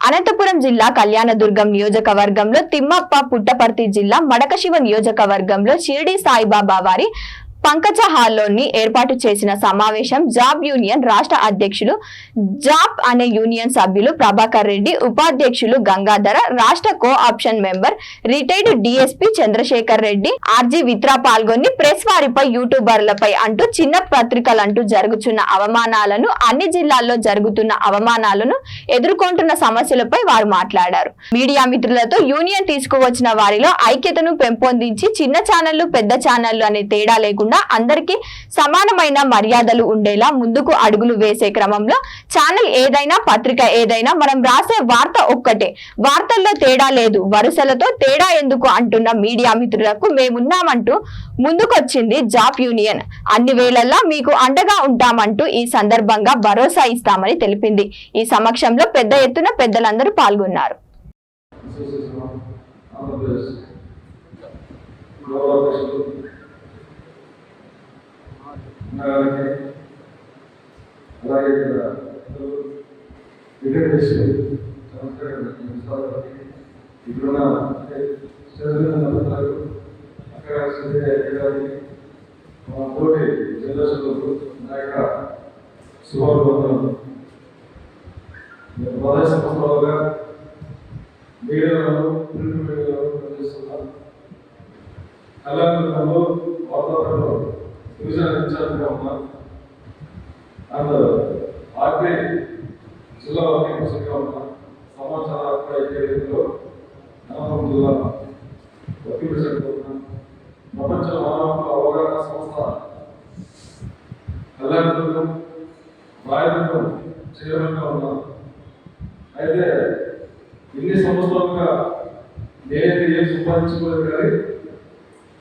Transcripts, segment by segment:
అనంతపురం జిల్లా కళ్యాణదుర్గం నియోజకవర్గంలో తిమ్మప్ప పుట్టపర్తి జిల్లా మడకశివ నియోజకవర్గంలో షిరిడి సాయిబాబా వారి పంకజ హాల్లోని ఏర్పాటు చేసిన సమావేశం జాబ్ యూనియన్ రాష్ట్ర అధ్యక్షులు జాబ్ అనే యూనియన్ సభ్యులు ప్రభాకర్ రెడ్డి, ఉపాధ్యక్షులు గంగాధర, రాష్ట్ర co option member retired DSP Chandrashekar Reddy, ఆర్జీ విత్రా పాల్గొని ప్రెస్ వారిపై యూట్యూబర్లపై అంటూ చిన్న పత్రికలంటూ జరుగుతున్న అవమానాలను, అన్ని జిల్లాల్లో జరుగుతున్న అవమానాలను ఎదుర్కొంటున్న సమస్యలపై వారు మాట్లాడారు. మీడియా మిత్రులతో యూనియన్ తీసుకువచ్చిన వారిలో ఐక్యతను పెంపొందించి చిన్న ఛానళ్లు, పెద్ద ఛానళ్లు అనే తేడా లేకుండా అందరికీ సమానమైన మర్యాదలు ఉండేలా ముందుకు అడుగులు వేసే క్రమంలో ఛానల్ ఏదైనా, పత్రిక ఏదైనా మనం రాసే వార్త ఒక్కటే, వార్తల్లో తేడా లేదు, వరుసలతో తేడా ఎందుకు అంటున్న మీడియా మిత్రులకు మేమున్నామంటూ ముందుకొచ్చింది జాబ్ యూనియన్. అన్ని వేళల్లా మీకు అండగా ఉంటామంటూ ఈ సందర్భంగా భరోసా ఇస్తామని తెలిపింది. ఈ సమక్షంలో పెద్ద ఎత్తున పెద్దలందరూ పాల్గొన్నారు. కళ్యాణదుర్గంలో వాతావరణంలో డివిజన్ ఇన్ఛార్జ్గా ఉన్నా అండ్ ఆర్టీ జిల్లా వర్కింగ్ ప్రెసిడెంట్గా ఉన్నా సమాచార హక్కు ఐక్యవేదికలో అనంతపురం జిల్లా వర్కింగ్ ప్రెసిడెంట్గా ఉన్నా ప్రపంచ మానవ హక్కుల అవగాహన సంస్థ కళ్యాణదుర్గం రాయదుర్గం చైర్మన్గా ఉన్నా. అయితే ఇన్ని సంవత్సరాలుగా నేనైతే ఏం సంపాదించుకోలేదు కానీ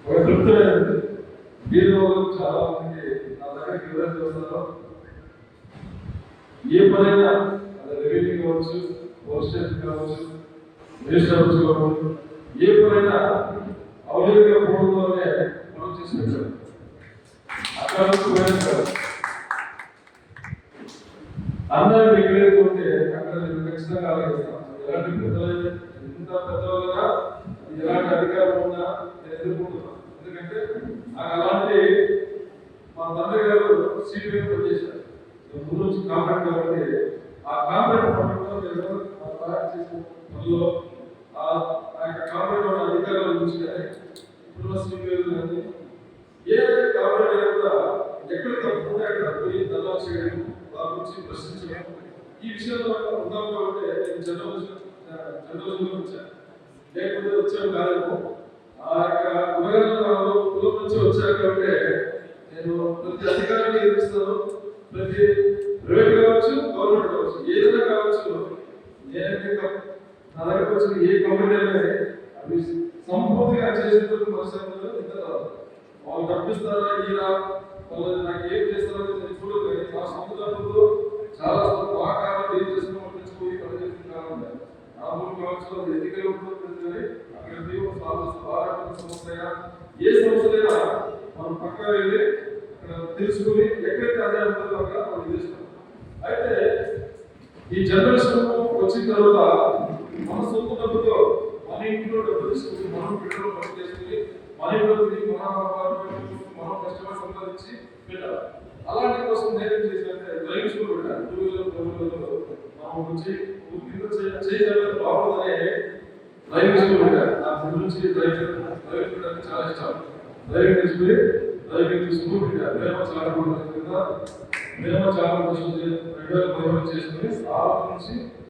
ఒక తృప్తి లేదు. దీనిలో చాలా మంది నా దగ్గరికి ఎవరైతే వస్తారో ఏ పనైనా అది రెవెన్యూ కావచ్చు, పోలీస్ స్టేషన్ కావచ్చు, మినిస్టర్ హౌస్ కావచ్చు, ఏ పనైనా అవలీగా పోవడంలోనే మనం చేసి అక్కడ అందరూ ఎక్కడైతే అక్కడ నేను ఖచ్చితంగా ఆలోచిస్తాను. ఎలాంటి పెద్దలు, ఎంత పెద్దవాళ్ళైనా, ఎలాంటి అధికారం ఉన్నా నేను ఎదుర్కొంటున్నాను. ఎందుకంటే అలాంటి మా తండ్రి గారు సీపీఎం పనిచేశారు ముందు నుంచి కాంట్రాక్ట్ కాబట్టి ఆ కాంట్రాక్ట్ పనుల్లో తయారు చేసిన పనుల్లో ఆ యొక్క కాంట్రాక్ట్ అధికారుల నుంచి కానీ ఇప్పుడున్న సీపీఎం కానీ ఏ కాంట్రాక్ట్ అయినా కూడా ఎక్కడ తప్పకుండా అక్కడ పోయి దళాలు చేయడం, దాని గురించి ప్రశ్నించడం, ఈ విషయంలో ఉన్నాం కాబట్టి నేను జనరల్ వచ్చాను. లేకపోతే వచ్చాను కాదేమో. ఆ యొక్క కులం నుంచి వచ్చాను కాబట్టి నేను ప్రతి అధికారాన్ని ఎదిరిస్తాను. ప్రతి ప్రైవేట్ కావచ్చు, గవర్నమెంట్ కావచ్చు, ఏదైనా కావచ్చు, నేనైతే నా దగ్గరకు వచ్చిన ఏ కంపెనీ అయినా అవి సంపూర్తిగా చేసేందుకు మనసు ఇంత వాళ్ళు తప్పిస్తారా, ఈరా వాళ్ళు నాకు ఏం చేస్తారో నేను చూడదు. నా సొంత డబ్బులు చాలా ఆకారాలు ఏం చేస్తున్నామో తెచ్చిపోయి పనిచేసిన కాలం నామూలు కావచ్చు, అది ఎన్నికలు ఉంటుంది. అక్కడ సమస్య ఏ సమస్యలైనా మనం పక్కా వెళ్ళి అక్కడ తెలుసుకుని ఎక్కడైతే అదే ఉంటుందో అక్కడ మనం చేస్తాం. అయితే ఈ జనరేషన్ వచ్చిన తర్వాత మన సొంత డబ్బుతో మన ఇంట్లో డబ్బు తీసుకుని మనం పెట్రోల్ పని చేసుకుని మన ఇంట్లో మనం కష్టపడి సంపాదించి పెట్టాలి. అలాంటి కోసం నేనేం చేశానంటే డ్రైవింగ్ స్కూల్ పెట్టాను. 2000 మనం వచ్చి చేయగలిగిన బాగుందనే డ్రైవింగ్ స్కూల్ పెట్టాను. నా ముందు నుంచి డ్రైవింగ్ పెట్టడానికి చాలా ఇష్టం. డ్రైవింగ్ నేర్చుకుని డ్రైవింగ్ స్కూల్ పెట్టాను. మేము చాలా కష్టం 2015 చేసుకుని ఆ నుంచి